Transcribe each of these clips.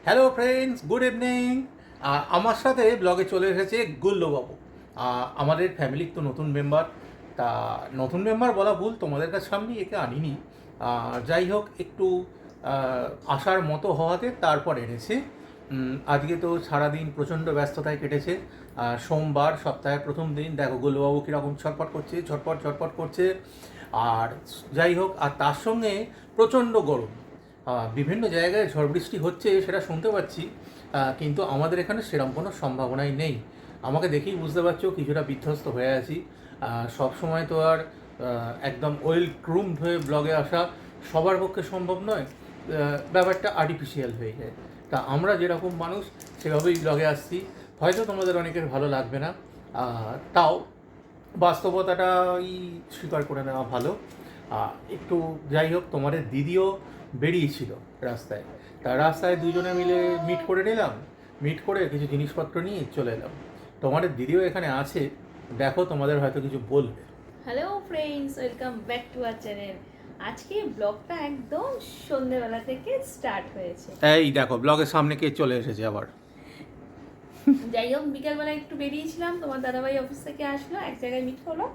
Hello friends, good evening. আমার সাথে ব্লগে চলে এসেছে গুল্লবাবু। আমাদের ফ্যামিলির তো নতুন মেম্বার। তা নতুন মেম্বার বলা ভুল, তোমাদের কাছে সামনে একে আনিনি। যাই হোক, একটু আসার মতো হওয়াতে তারপর এনেছি। আজকে তো সারাদিন প্রচণ্ড ব্যস্ততায় কেটেছে। সোমবার, সপ্তাহের প্রথম দিন। দেখো গুল্লবাবু কীরকম ছটফট করছে, ছটফট ছটফট করছে। আর যাই হোক, আর তার সঙ্গে প্রচণ্ড গরম। বিভিন্ন জায়গায় ঝড় বৃষ্টি হচ্ছে সেটা শুনতে পাচ্ছি, কিন্তু আমাদের এখানে সেরকম কোনো সম্ভাবনাই নেই। আমাকে দেখেই বুঝতে পারছো কিছুটা বিধ্বস্ত হয়ে আছি। সব সময় তো আর একদম ওয়েল গ্রুমড হয়ে ব্লগে আসা সবার পক্ষে সম্ভব নয়। ব্যাপারটা আর্টিফিশিয়াল হয়ে যায়। তা আমরা যেরকম মানুষ সেভাবেই ব্লগে আসছি। হয়তো তোমাদের অনেকের ভালো লাগবে না, তাও বাস্তবতাটাই স্বীকার করে নেওয়া ভালো। একটু যাই হোক, তোমাদের দিদিও বেরিয়েছিল রাস্তায়। তা রাস্তায় দুজনে মিলে মিট করে নিলাম। মিট করে কিছু জিনিসপত্র নিয়ে চলে এলাম। তোমাদের দিদিও এখানে আছে, দেখো তোমাদের হয়তো কিছু বলবে। Hello friends, welcome back to our channel. আজকে ব্লগটা একদম সন্ধ্যেবেলা থেকে স্টার্ট হয়েছে। এই দেখো ব্লগের সামনে কে চলে এসেছে আবার। যাই হোক, বিকালবেলা একটু বেরিয়েছিলাম, তোমার দাদাভাই অফিস থেকে আসলো, এক জায়গায় মিট হলো,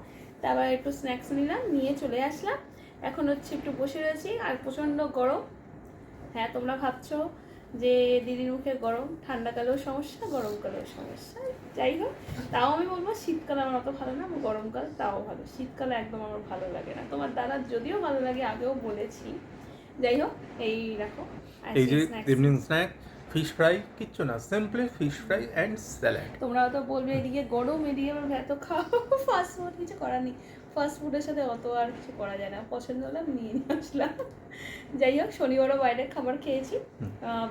তারপর একটু স্ন্যাক্স নিলাম, নিয়ে চলে আসলাম। এখন হচ্ছে একটু বসে রয়েছি, আর প্রচণ্ড গরম। হ্যাঁ, তোমরা ভাবছো যে দিদির মুখে গরম, ঠান্ডাকালেও সমস্যা, গরমকালেও সমস্যা। যাই হোক, তাও আমি বলবো শীতকাল আমার অত ভালো না, আমার গরমকাল তাও ভালো, শীতকালে একদম আমার ভালো লাগে না। তোমার দাদার যদিও ভালো লাগে, আগেও বলেছি। যাই হোক, এই দেখো এই যে snacks. Evening snack, fish fry, কিচ্ছু না, simply fish fry and salad. তোমরাও তো বলবে এদিকে গরম, এদিকে আবার এত খাও, ফাস্ট ফুড, কিছু করার নেই। ফাস্ট ফুডের সাথে অত আর কিছু করা যায় না, পছন্দ হলে আমি নিয়ে নিয়ে আসলাম। যাই হোক, শনিবারও বাইরের খাবার খেয়েছি।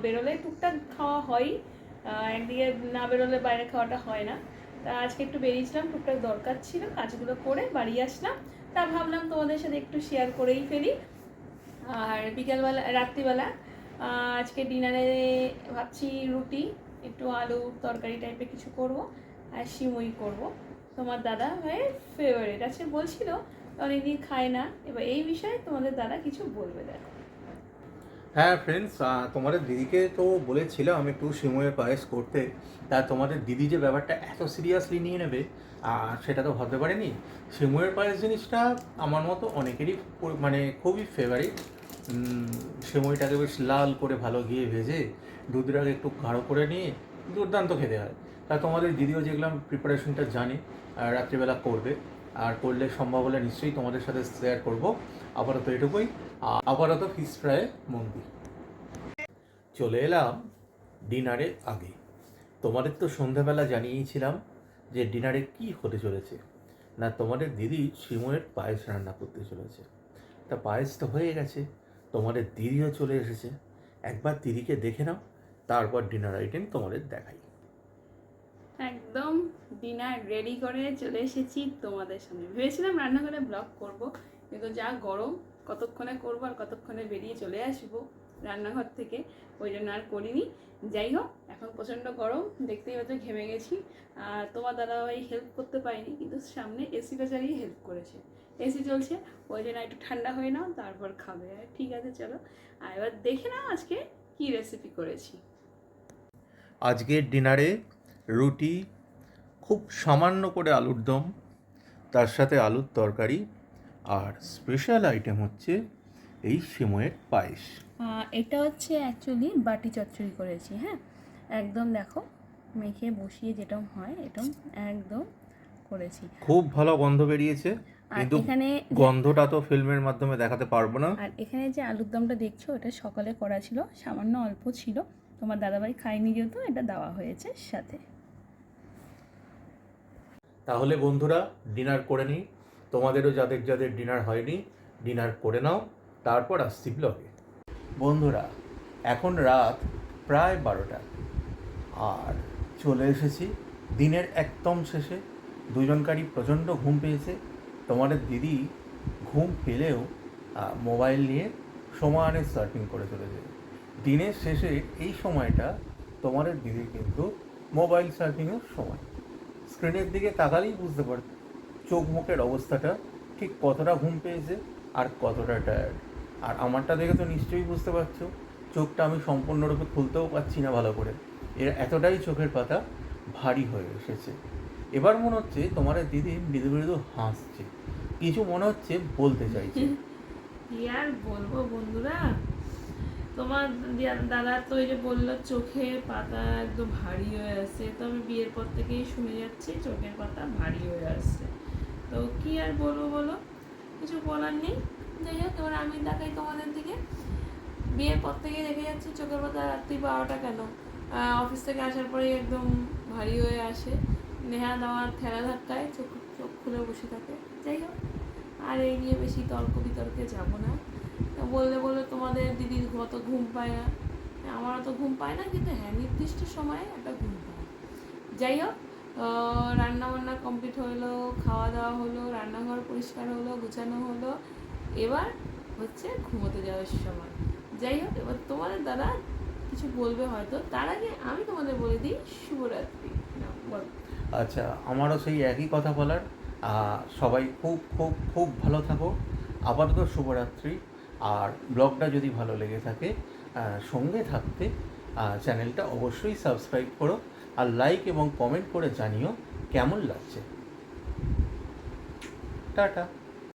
বেরোলে টুকটাক খাওয়া হয়, একদিকে না বেরোলে বাইরে খাওয়াটা হয় না। তা আজকে একটু বেরিয়েছিলাম, টুকটাক দরকার ছিল, কাজগুলো করে বাড়ি আসলাম। তা ভাবলাম তোমাদের সাথে একটু শেয়ার করেই ফেলি। আর বিকালবেলা, রাত্রিবেলা আজকে ডিনারে ভাবছি রুটি, একটু আলু তরকারি টাইপের কিছু করব, আর সিমুই করব। তোমার দাদা ভাইয়ের ফেভারিট আছে, বলছিল অনেকদিন খায় না। এবার এই বিষয়ে তোমাদের দাদা কিছু বলবে, দেখো। হ্যাঁ ফ্রেন্ডস, তোমাদের দিদিকে তো বলেছিলাম আমি একটু সিমুয়ের পায়েস করতে। তা তোমাদের দিদি যে ব্যাপারটা এত সিরিয়াসলি নিয়ে নেবে সেটা তো ভাবতে পারিনি। সিমুয়ের পায়েস জিনিসটা আমার মতো অনেকেরই মানে খুবই ফেভারিট। সিমুইটাকে বেশ লাল করে ভালো ঘিয়ে ভেজে দুধটাকে একটু গাঢ় করে নিয়ে দুর্দান্ত খেতে হয়। তা তোমাদের দিদিও যেগুলো প্রিপারেশনটা জানে, রাত্রিবেলা করবে। আর করলে সম্ভব হলে নিশ্চয়ই তোমাদের সাথে শেয়ার করবো। আপাতত এটুকুই। আপাতত ফিশ ফ্রাইয়ের মন্দির চলে এলাম ডিনারের আগে। তোমাদের তো সন্ধ্যাবেলা জানিয়েছিলাম যে ডিনারে কি হতে চলেছে। না, তোমাদের দিদি সিমুয়ের পায়েস রান্না করতে চলেছে। তা পায়েস তো হয়ে গেছে, তোমাদের দিদিও চলে এসেছে। একবার দিদিকে দেখে নাও, তারপর ডিনার আইটেম তোমাদের দেখাই। একদম ডিনার রেডি করে চলে এসেছি তোমাদের সামনে। ভেবেছিলাম রান্নাঘরে ব্লগ করব, কিন্তু যা গরম, কতক্ষণে করবো আর কতক্ষণে বেরিয়ে চলে আসবো রান্নাঘর থেকে, ওই জন্য আর করিনি। যাই হোক, এখন প্রচণ্ড গরম, দেখতেই হয়তো ঘেমে গেছি। আর তোমার দাদাভাই হেল্প করতে পারিনি, কিন্তু সামনে এসিটা চালিয়ে হেল্প করেছে। এসি চলছে, ওই জন্য একটু ঠান্ডা হয়ে নাও, তারপর খাবে। ঠিক আছে, চলো। আর এবার দেখে নাও আজকে কি রেসিপি করেছি। আজকের ডিনারে রুটি, খুব সামান্য করে আলুর দম, তার সাথে আলুর তরকারি, আর স্পেশাল আইটেম হচ্ছে এই সিমুয়ের পায়েস। এটা হচ্ছে অ্যাকচুয়ালি বাটি চচ্চড়ি করেছি। হ্যাঁ, একদম দেখো, মেখে বসিয়ে যেরকম হয় এরকম একদম করেছি। খুব ভালো গন্ধ বেরিয়েছে, আর কিন্তু এখানে গন্ধটা তো ফিল্মের মাধ্যমে দেখাতে পারবো না। আর এখানে যে আলুর দমটা দেখছো, এটা সকালে করা ছিল, সামান্য অল্প ছিল, তোমার দাদাভাই খায়নি যেহেতু এটা দেওয়া হয়েছে সাথে। তাহলে বন্ধুরা, ডিনার করে নিই। তোমাদেরও যাদের যাদের ডিনার হয়নি, ডিনার করে নাও, তারপর আসছি ব্লগে। বন্ধুরা, এখন রাত প্রায় 12টা, আর চলে এসেছি দিনের একদম শেষে। দুজনকারই প্রচণ্ড ঘুম পেয়েছে। তোমাদের দিদি ঘুম পেলেও মোবাইল নিয়ে সমানে সার্ফিং করে চলেছে। দিনের শেষে এই সময়টা তোমাদের দিদির কিন্তু মোবাইল সার্ফিংয়ের সময়। স্ক্রিনের দিকে তাকালেই বুঝতে পার চোখ মুখের অবস্থাটা ঠিক কতটা ঘুম পেয়েছে আর কতটা টায়ার্ড। আর আমারটা দেখে তো নিশ্চয়ই বুঝতে পারছো চোখটা আমি সম্পূর্ণরূপে খুলতেও পারছি না ভালো করে, এর এতটাই চোখের পাতা ভারী হয়ে এসেছে। এবার মনে হচ্ছে তোমার দিদি মৃদু মৃদু হাসছে, কিছু মনে হচ্ছে বলতে চাইছে। কি আর বলবো বন্ধুরা, তোমার দাদা তো এই যে বললো চোখের পাতা একদম ভারী হয়ে আসছে, তো আমি বিয়ের পর থেকেই শুনে যাচ্ছি চোখের পাতা ভারী হয়ে আসছে। তো কি আর বলবো বলো, কিছু বলার নেই। যাই হোক, এবার আমি দেখাই তোমাদের দিকে। বিয়ের পর থেকে দেখে যাচ্ছি চোখের পাতা রাত্রি 12টা কেন, অফিস থেকে আসার পরেই একদম ভারী হয়ে আসে। নেহা দেওয়ার ঠেলা ধাক্কায় চোখ চোখ খুলে বসে থাকে। যাই হোক, আর এই নিয়ে বেশি তর্ক বিতর্কে যাবো না। বললে তোমাদের দিদির অত ঘুম পায় না, আমারও তো ঘুম পায় না, কিন্তু হ্যাঁ নির্দিষ্ট সময়ে একটা ঘুম পায়। যাই হোক, রান্না বান্না কমপ্লিট হলো, খাওয়া দাওয়া হলো, রান্নাঘর পরিষ্কার হলো, গুছানো হলো, এবার হচ্ছে ঘুমোতে যাওয়ার সময়। যাই হোক, এবার তোমাদের দাদা কিছু বলবে হয়তো, তার আগে আমি তোমাদের বলে দিই শুভরাত্রি। না বল। আচ্ছা, আমারও সেই একই কথা বলার। সবাই খুব খুব খুব ভালো থাকো। আপাতত শুভরাত্রি। আর ব্লগটা যদি ভালো লেগে থাকে, সঙ্গে থাকতে চ্যানেলটা অবশ্যই সাবস্ক্রাইব করো, আর লাইক এবং কমেন্ট করে জানিও কেমন লাগছে। টাটা।